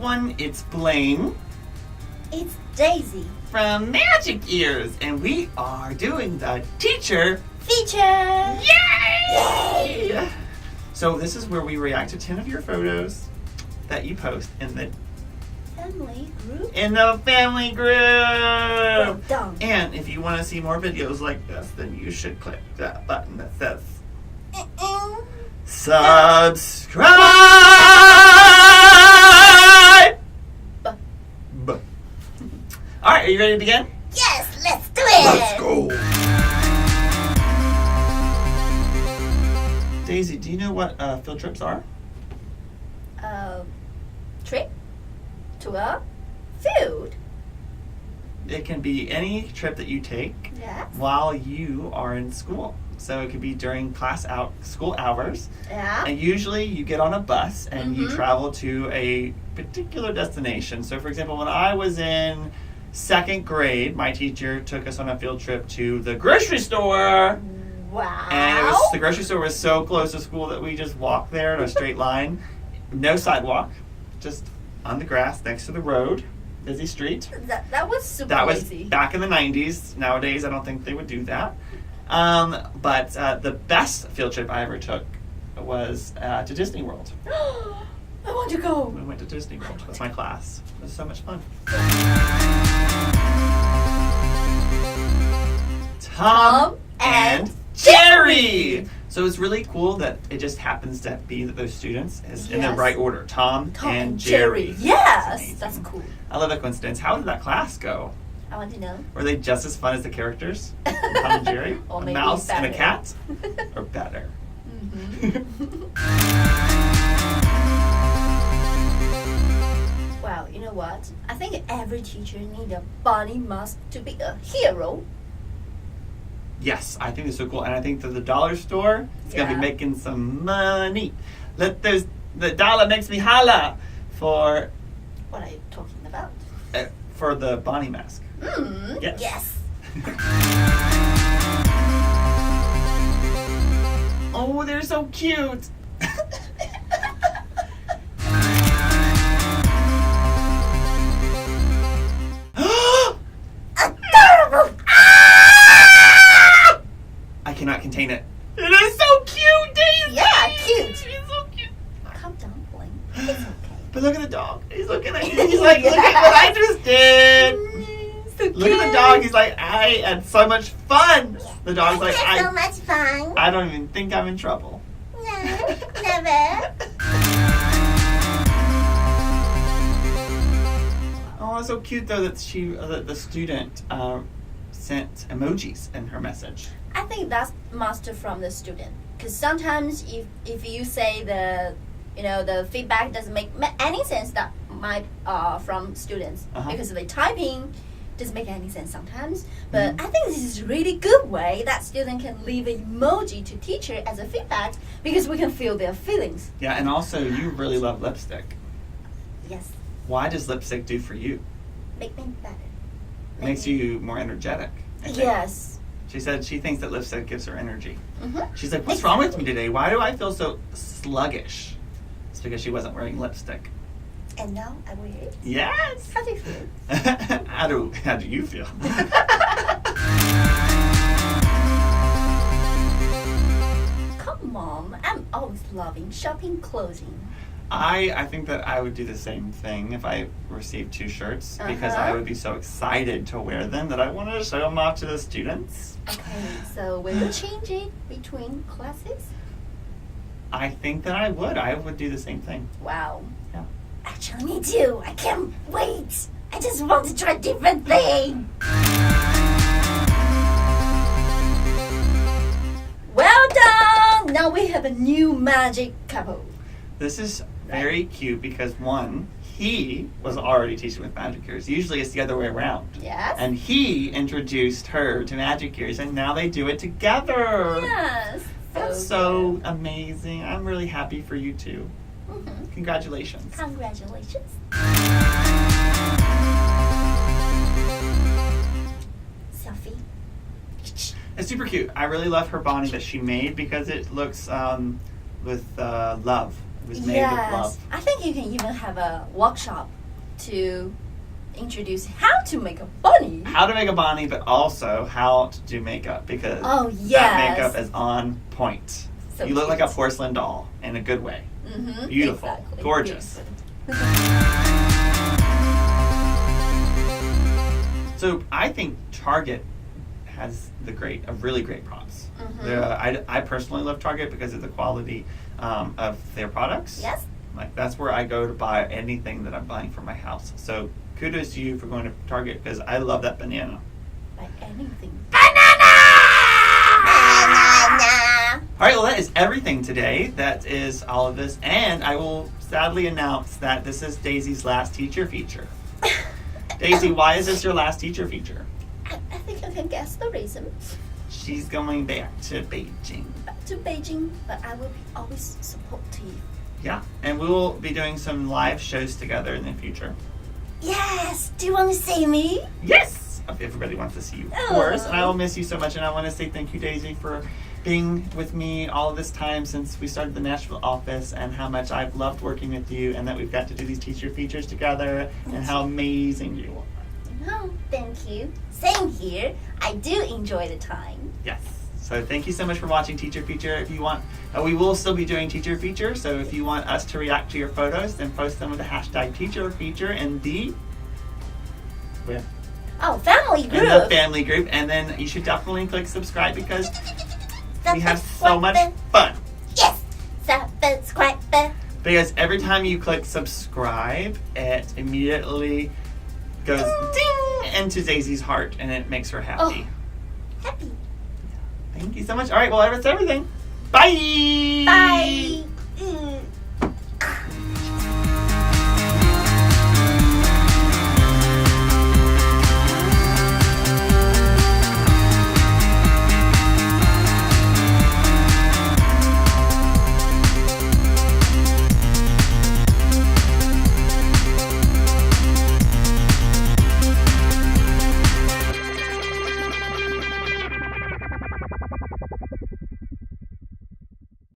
one, it's Blaine. It's Daisy. From Magic Ears. And we are doing the teacher feature. Yay! Yay! So this is where we react to 10 of your photos that you post in the family group. And if you want to see more videos like this, then you should click that button that says subscribe. All right, are you ready to begin? Yes, let's do it. Let's go. Daisy, do you know what field trips are? Trip to a field. It can be any trip that you take while you are in school. So it could be during school hours. Yeah. And usually you get on a bus and you travel to a particular destination. So for example, when I was in 2nd grade, my teacher took us on a field trip to the grocery store. Wow. And the grocery store was so close to school that we just walked there in a straight line. No sidewalk, just on the grass next to the road, busy street. That was super easy. That was back in the 90s. Nowadays, I don't think they would do that. But the best field trip I ever took was to Disney World. I want to go. We went to Disney World with my class. It was so much fun. Tom and Jerry. So it's really cool that it just happens to be that those students is in the right order. Tom and Jerry. Yes, that's cool. I love that coincidence. How did that class go? I want to know. Were they just as fun as the characters? Tom and Jerry? Or a maybe mouse better. and a cat? Or better? Well, you know what? I think every teacher needs a bunny mask to be a hero. Yes, I think it's so cool. And I think that the dollar store is going to be making some money. The dollar makes me holla for... What are you talking about? For the Bonnie mask. Yes. Oh, they're so cute. I cannot contain it. It is so cute, Daisy. Yeah, cute. She's so cute. Calm down, Blaine. It's okay. But look at the dog. He's looking at you. He's like, look at what I just did. So Look at the dog. He's like, I had so much fun. The dog's like, I had so much fun. I don't even think I'm in trouble. No, never. Oh, it's so cute though that the student sent emojis in her message. I think that's master from the student. Because sometimes if you say the feedback doesn't make any sense, that might from students because the typing doesn't make any sense sometimes. But I think this is a really good way that student can leave an emoji to teacher as a feedback because we can feel their feelings. Yeah, and also you really love lipstick. Yes. Why does lipstick do for you? Make me better. Makes you more energetic. I think. Yes. She said she thinks that lipstick gives her energy. She's like, what's wrong with me today? Why do I feel so sluggish? It's because she wasn't wearing lipstick. And now I wear it. Yes. How do you feel? How do you feel? Come on, I'm always loving shopping clothing. I think that I would do the same thing if I received 2 shirts because I would be so excited to wear them that I wanted to show them off to the students. Okay, so will you change it between classes? I think that I would. I would do the same thing. Wow. Yeah. Actually, me too. I can't wait. I just want to try different things. Well done. Now we have a new magic couple. This is very cute because one, he was already teaching with Magic Ears. Usually it's the other way around. Yes. And he introduced her to Magic Ears and now they do it together. Yes. That's so amazing. I'm really happy for you two. Congratulations. Congratulations. Selfie. It's super cute. I really love her Bonnie that she made because it looks with love. It was made with love. I think you can even have a workshop to introduce how to make a bunny. How to make a bunny, but also how to do makeup, because that makeup is on point. So you look cute. like a porcelain doll in a good way. Mm-hmm. Beautiful. Exactly. Gorgeous. So I think Target has a really great props. Mm-hmm. I personally love Target because of the quality of their products. Yes. Like, that's where I go to buy anything that I'm buying for my house. So kudos to you for going to Target, because I love that banana. Like anything. Banana! Banana! All right, well, that is everything today. That is all of this. And I will sadly announce that this is Daisy's last teacher feature. Daisy, why is this your last teacher feature? I think I can guess the reason. She's going back to Beijing. Back to Beijing, but I will be always supportive. Yeah, and we will be doing some live shows together in the future. Yes! Do you want to see me? Yes! If everybody wants to see you, of course. And I will miss you so much. And I want to say thank you, Daisy, for being with me all of this time since we started the Nashville office, and how much I've loved working with you, and that we've got to do these teacher features together, and how amazing you are. Oh, thank you. Same here. I do enjoy the time. Yes. So thank you so much for watching Teacher Feature. If you want, we will still be doing Teacher Feature. So if you want us to react to your photos, then post them with the hashtag Teacher Feature in the family group. In the family group, and then you should definitely click subscribe, because we have so much fun. Yes, subscribe. Because every time you click subscribe, it immediately goes ding into Daisy's heart, and it makes her happy. Happy. Thank you so much. All right, well, that's everything. Bye. Bye.